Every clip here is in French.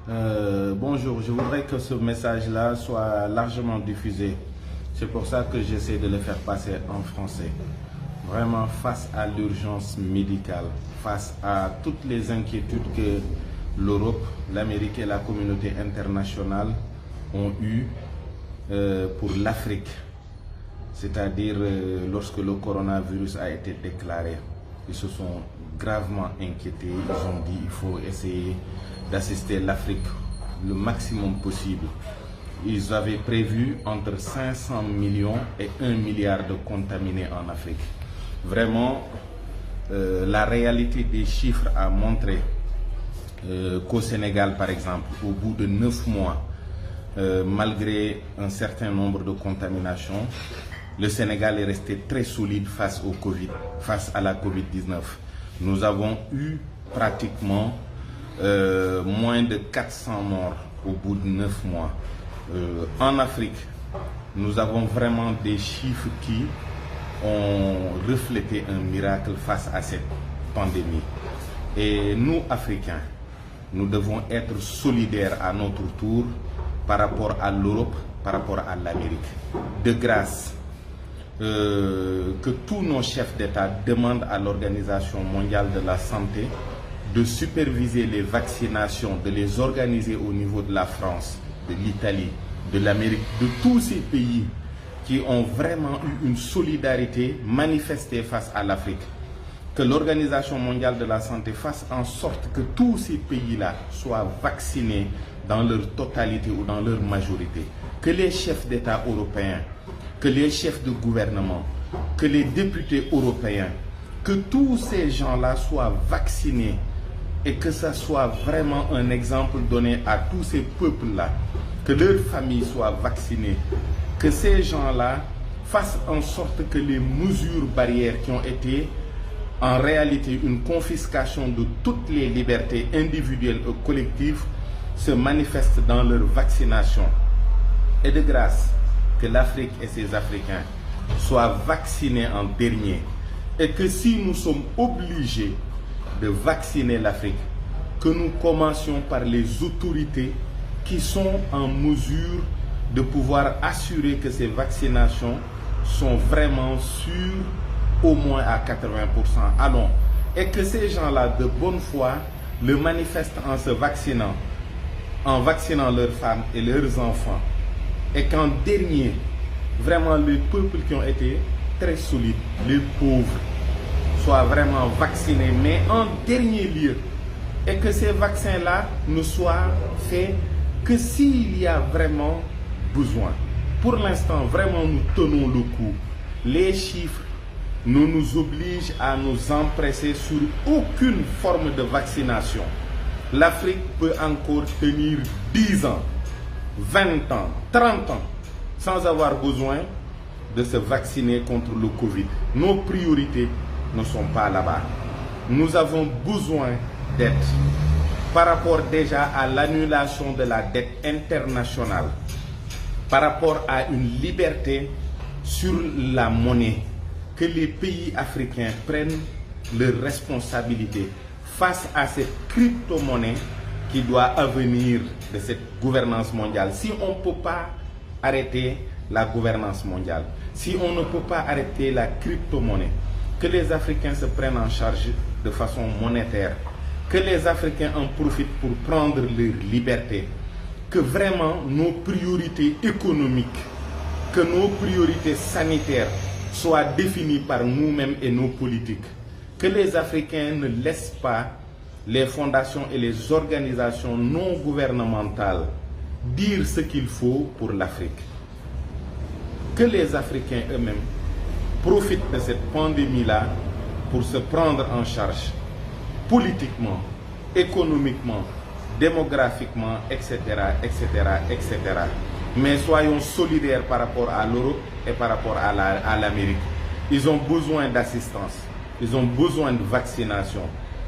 Bonjour, je voudrais que ce message-là soit largement diffusé. C'est pour ça que j'essaie de le faire passer en français. Vraiment, face à l'urgence médicale, face à toutes les inquiétudes que l'Europe, l'Amérique et la communauté internationale ont eues pour l'Afrique. C'est-à-dire lorsque le coronavirus a été déclaré, ils se sont gravement inquiétés. Ils ont dit qu'il faut essayer d'assister l'Afrique le maximum possible. Ils avaient prévu entre 500 millions et 1 milliard de contaminés en Afrique. Vraiment, la réalité des chiffres a montré qu'au Sénégal, par exemple, au bout de 9 mois, malgré un certain nombre de contaminations, le Sénégal est resté très solide face au Covid, face à la Covid-19. Nous avons eu pratiquement moins de 400 morts au bout de 9 mois. En Afrique, nous avons vraiment des chiffres qui ont reflété un miracle face à cette pandémie. Et nous, Africains, nous devons être solidaires à notre tour par rapport à l'Europe, par rapport à l'Amérique. De grâce, que tous nos chefs d'État demandent à l'Organisation mondiale de la santé de superviser les vaccinations, de les organiser au niveau de la France, de l'Italie, de l'Amérique, de tous ces pays qui ont vraiment eu une solidarité manifestée face à l'Afrique. Que l'Organisation mondiale de la santé fasse en sorte que tous ces pays-là soient vaccinés dans leur totalité ou dans leur majorité. Que les chefs d'État européens, que les chefs de gouvernement, que les députés européens, que tous ces gens-là soient vaccinés et que ça soit vraiment un exemple donné à tous ces peuples-là, que leurs familles soient vaccinées, que ces gens-là fassent en sorte que les mesures barrières qui ont été en réalité une confiscation de toutes les libertés individuelles et collectives se manifestent dans leur vaccination. Et de grâce, que l'Afrique et ses Africains soient vaccinés en dernier. Et que si nous sommes obligés de vacciner l'Afrique, que nous commencions par les autorités qui sont en mesure de pouvoir assurer que ces vaccinations sont vraiment sûres au moins à 80%. Allons. Et que ces gens-là de bonne foi le manifestent en se vaccinant, en vaccinant leurs femmes et leurs enfants. Et qu'en dernier, vraiment les peuples qui ont été très solides, les pauvres, soient vraiment vaccinés, mais en dernier lieu. Et que ces vaccins-là ne soient faits que s'il y a vraiment besoin. Pour l'instant, vraiment, nous tenons le coup. Les chiffres ne nous obligent à nous empresser sur aucune forme de vaccination. L'Afrique peut encore tenir 10 ans, 20 ans, 30 ans, sans avoir besoin de se vacciner contre le Covid. Nos priorités ne sont pas là-bas. Nous avons besoin d'aide par rapport déjà à l'annulation de la dette internationale, par rapport à une liberté sur la monnaie, que les pays africains prennent leurs responsabilités face à cette crypto-monnaie qui doit venir de cette gouvernance mondiale. Si on ne peut pas arrêter la gouvernance mondiale, si on ne peut pas arrêter la crypto-monnaie, que les Africains se prennent en charge de façon monétaire, que les Africains en profitent pour prendre leur liberté, que vraiment nos priorités économiques, que nos priorités sanitaires soient définies par nous-mêmes et nos politiques, que les Africains ne laissent pas les fondations et les organisations non gouvernementales dire ce qu'il faut pour l'Afrique. Que les Africains eux-mêmes profitent de cette pandémie-là pour se prendre en charge politiquement, économiquement, démographiquement, etc., etc., etc. Mais soyons solidaires par rapport à l'Europe et par rapport à l'Amérique. Ils ont besoin d'assistance, ils ont besoin de vaccination.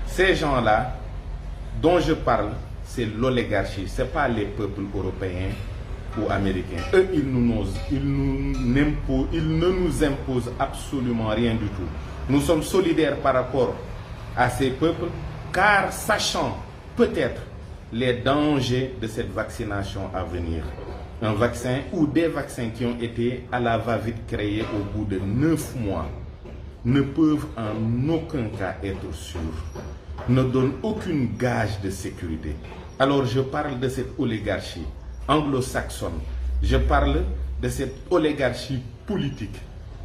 Ces gens-là dont je parle, c'est l'oligarchie, ce n'est pas les peuples européens ou américains. Eux, ils ne nous imposent absolument rien du tout. Nous sommes solidaires par rapport à ces peuples, car sachant peut-être les dangers de cette vaccination à venir. Un vaccin ou des vaccins qui ont été à la va-vite créés au bout de 9 mois ne peuvent en aucun cas être sûrs, ne donnent aucune gage de sécurité. Alors je parle de cette oligarchie anglo-saxonne, je parle de cette oligarchie politique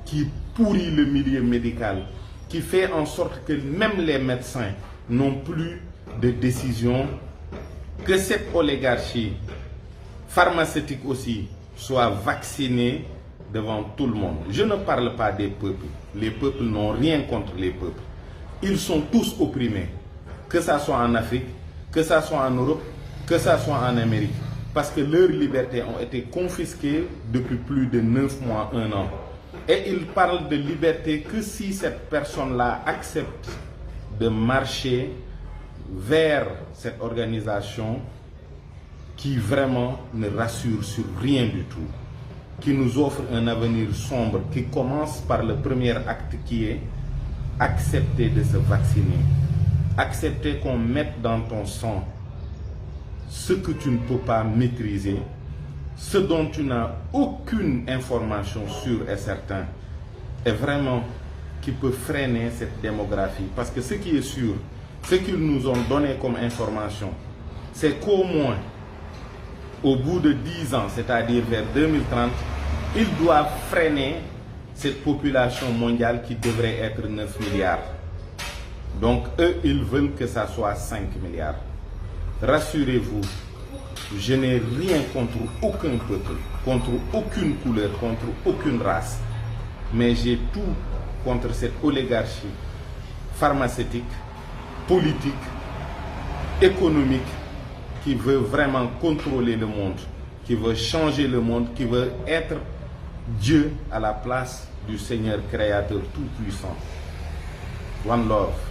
qui pourrit le milieu médical, qui fait en sorte que même les médecins n'ont plus de décision, que cette oligarchie pharmaceutique aussi soit vaccinée devant tout le monde. Je ne parle pas des peuples. Les peuples n'ont rien contre les peuples. Ils sont tous opprimés, que ça soit en Afrique, que ça soit en Europe, que ça soit en Amérique, parce que leurs libertés ont été confisquées depuis plus de 9 mois, 1 an. Et ils parlent de liberté que si cette personne-là accepte de marcher vers cette organisation qui vraiment ne rassure sur rien du tout, qui nous offre un avenir sombre, qui commence par le premier acte qui est accepter de se vacciner, accepter qu'on mette dans ton sang ce que tu ne peux pas maîtriser, ce dont tu n'as aucune information sûre et certaine, et vraiment qui peut freiner cette démographie. Parce que ce qui est sûr, ce qu'ils nous ont donné comme information, c'est qu'au moins, au bout de 10 ans, c'est-à-dire vers 2030, ils doivent freiner cette population mondiale qui devrait être 9 milliards. Donc eux, ils veulent que ça soit 5 milliards. Rassurez-vous, je n'ai rien contre aucun peuple, contre aucune couleur, contre aucune race. Mais j'ai tout contre cette oligarchie pharmaceutique, politique, économique, qui veut vraiment contrôler le monde, qui veut changer le monde, qui veut être Dieu à la place du Seigneur créateur tout puissant. One love.